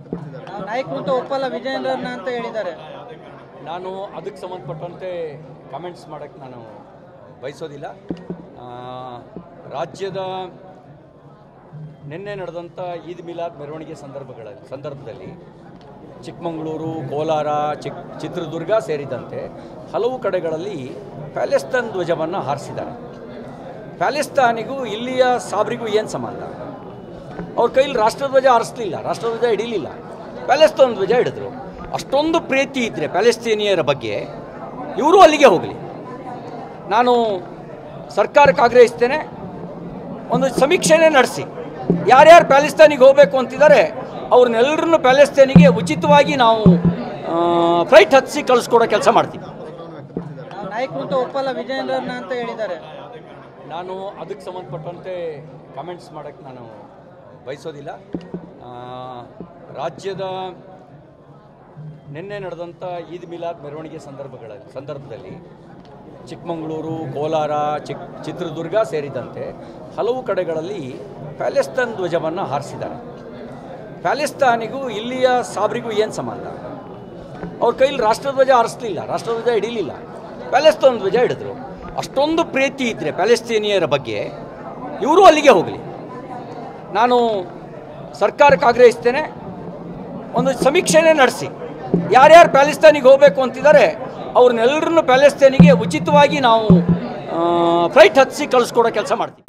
ವ್ಯಕ್ತಪಡಿಸಿದ್ದಾರೆ. ನಾಯಕರು ಅಂತ ಒಪ್ಪಲ್ಲ ವಿಜಯೇಂದ್ರನ ಅಂತ ಹೇಳಿದ್ದಾರೆ. ನಾನು ಅದಕ್ಕೆ ಸಂಬಂಧಪಟ್ಟಂತೆ ಕಮೆಂಟ್ಸ್ ಮಾಡೋಕ್ಕೆ ನಾನು ಬಯಸೋದಿಲ್ಲ. ರಾಜ್ಯದ ನಿನ್ನೆ ನಡೆದಂಥ ಈದ್ ಮಿಲಾದ್ ಮೆರವಣಿಗೆ ಸಂದರ್ಭದಲ್ಲಿ ಚಿಕ್ಕಮಗಳೂರು, ಕೋಲಾರ, ಚಿತ್ರದುರ್ಗ ಸೇರಿದಂತೆ ಹಲವು ಕಡೆಗಳಲ್ಲಿ ಪ್ಯಾಲೆಸ್ತೈನ್ ಧ್ವಜವನ್ನು ಹಾರಿಸಿದ್ದಾರೆ. ಪ್ಯಾಲೆಸ್ತಾನಿಗೂ ಇಲ್ಲಿಯ ಸಾಬ್ರಿಗೂ ಏನು ಸಂಬಂಧ? ಅವ್ರ ಕೈಲಿ ರಾಷ್ಟ್ರಧ್ವಜ ಹಾರಿಸಲಿಲ್ಲ, ರಾಷ್ಟ್ರಧ್ವಜ ಹಿಡೀಲಿಲ್ಲ, ಪ್ಯಾಲೆಸ್ತೈನ್ ಧ್ವಜ ಹಿಡಿದ್ರು. ಅಷ್ಟೊಂದು ಪ್ರೀತಿ ಇದ್ದರೆ ಪ್ಯಾಲೆಸ್ತೀನಿಯರ ಬಗ್ಗೆ ಇವರು ಅಲ್ಲಿಗೆ ಹೋಗಲಿ. ನಾನು ಸರ್ಕಾರಕ್ಕೆ ಆಗ್ರಹಿಸ್ತೇನೆ, ಒಂದು ಸಮೀಕ್ಷೆನೇ ನಡೆಸಿ ಯಾರ್ಯಾರು ಪ್ಯಾಲೆಸ್ತೈನಿಗೆ ಹೋಗಬೇಕು ಅಂತಿದ್ದಾರೆ ಅವ್ರನ್ನೆಲ್ಲರನ್ನು ಪ್ಯಾಲೆಸ್ತೈನಿಗೆ ಉಚಿತವಾಗಿ ನಾವು ಫ್ಲೈಟ್ ಹತ್ತಿಸಿ ಕಳಿಸ್ಕೊಡೋ ಕೆಲಸ ಮಾಡ್ತೀವಿ. ನಾಯಕರು ಅಂತ ಒಪ್ಪಲ್ಲ ವಿಜಯೇಂದ್ರನ ಅಂತ ಹೇಳಿದ್ದಾರೆ. ನಾನು ಅದಕ್ಕೆ ಸಂಬಂಧಪಟ್ಟಂತೆ ಕಮೆಂಟ್ಸ್ ಮಾಡೋಕ್ಕೆ ನಾನು ಬಯಸೋದಿಲ್ಲ. ರಾಜ್ಯದ ನಿನ್ನೆ ನಡೆದಂಥ ಈದ್ ಮಿಲಾದ್ ಮೆರವಣಿಗೆ ಸಂದರ್ಭದಲ್ಲಿ ಚಿಕ್ಕಮಗಳೂರು, ಕೋಲಾರ, ಚಿತ್ರದುರ್ಗ ಸೇರಿದಂತೆ ಹಲವು ಕಡೆಗಳಲ್ಲಿ ಪ್ಯಾಲೆಸ್ತೈನ್ ಧ್ವಜವನ್ನು ಹಾರಿಸಿದ್ದಾರೆ. ಪ್ಯಾಲೆಸ್ತಾನಿಗೂ ಇಲ್ಲಿಯ ಸಾಬ್ರಿಗೂ ಏನು ಸಂಬಂಧ? ಅವ್ರ ಕೈಲಿ ರಾಷ್ಟ್ರಧ್ವಜ ಹಾರಿಸಲಿಲ್ಲ, ರಾಷ್ಟ್ರಧ್ವಜ ಹಿಡೀಲಿಲ್ಲ, ಪ್ಯಾಲೆಸ್ತೈನ್ ಧ್ವಜ ಹಿಡಿದ್ರು. ಅಷ್ಟೊಂದು ಪ್ರೀತಿ ಇದ್ದರೆ ಪ್ಯಾಲೆಸ್ತೀನಿಯರ ಬಗ್ಗೆ ಇವರು ಅಲ್ಲಿಗೆ ಹೋಗಲಿ. ನಾನು ಸರ್ಕಾರಕ್ಕೆ ಆಗ್ರಹಿಸ್ತೇನೆ, ಒಂದು ಸಮೀಕ್ಷೆನೇ ನಡೆಸಿ ಯಾರ್ಯಾರು ಪ್ಯಾಲೆಸ್ತೈನಿಗೆ ಹೋಗಬೇಕು ಅಂತಿದ್ದಾರೆ ಅವ್ರನ್ನೆಲ್ಲರನ್ನು ಪ್ಯಾಲೆಸ್ತೈನಿಗೆ ಉಚಿತವಾಗಿ ನಾವು ಫ್ಲೈಟ್ ಹತ್ತಿಸಿ ಕಳಿಸ್ಕೊಡೋ ಕೆಲಸ ಮಾಡ್ತೀವಿ.